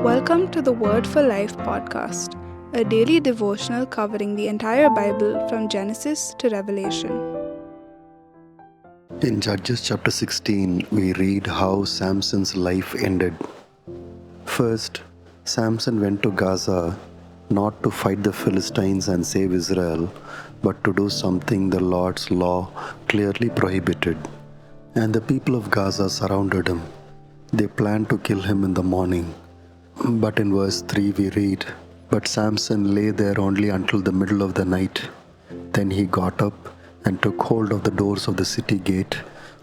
Welcome to the Word for Life podcast, a daily devotional covering the entire Bible from Genesis to Revelation. In Judges chapter 16, we read how Samson's life ended. First, Samson went to Gaza not to fight the Philistines and save Israel, but to do something the Lord's law clearly prohibited. And the people of Gaza surrounded him. They planned to kill him in the morning. But in verse 3 we read, "But Samson lay there only until the middle of the night. Then he got up and took hold of the doors of the city gate,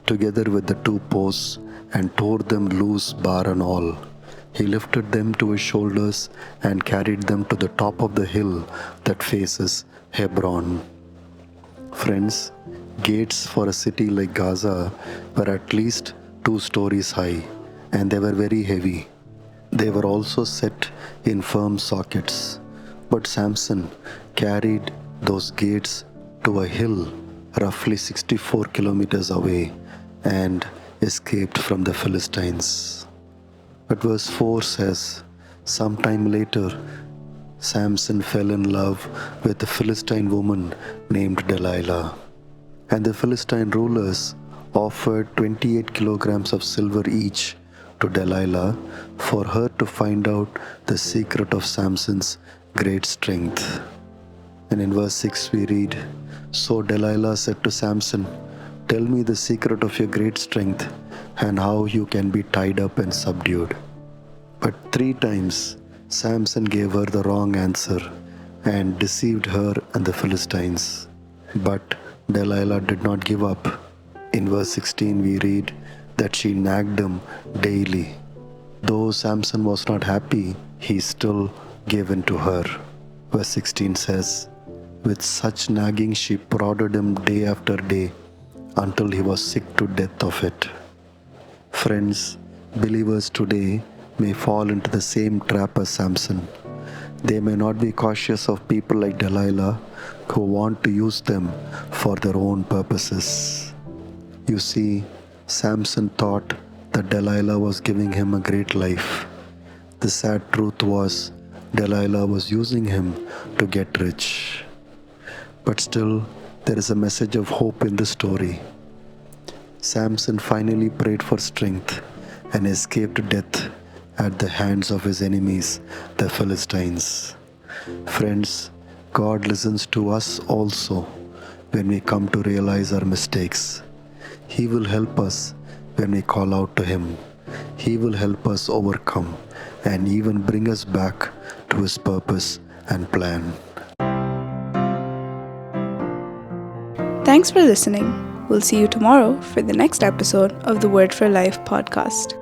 together with the two posts, and tore them loose, bar and all. He lifted them to his shoulders and carried them to the top of the hill that faces Hebron." Friends, gates for a city like Gaza were at least 2 stories high, and they were very heavy. They were also set in firm sockets. But Samson carried those gates to a hill roughly 64 kilometers away and escaped from the Philistines. But verse 4 says, "Sometime later, Samson fell in love with a Philistine woman named Delilah. And the Philistine rulers offered 28 kilograms of silver each to Delilah for her to find out the secret of Samson's great strength." And in verse 6 we read, "So Delilah said to Samson, 'Tell me the secret of your great strength and how you can be tied up and subdued.' But 3 times Samson gave her the wrong answer and deceived her and the Philistines. But Delilah did not give up. In verse 16 we read that she nagged him daily. Though Samson was not happy, he still gave in to her. Verse 16 says, "With such nagging she prodded him day after day until he was sick to death of it." Friends, believers today may fall into the same trap as Samson. They may not be cautious of people like Delilah who want to use them for their own purposes. You see, Samson thought that Delilah was giving him a great life. The sad truth was, Delilah was using him to get rich. But still, there is a message of hope in the story. Samson finally prayed for strength and escaped death at the hands of his enemies, the Philistines. Friends, God listens to us also when we come to realize our mistakes. He will help us when we call out to Him. He will help us overcome and even bring us back to His purpose and plan. Thanks for listening. We'll see you tomorrow for the next episode of the Word for Life podcast.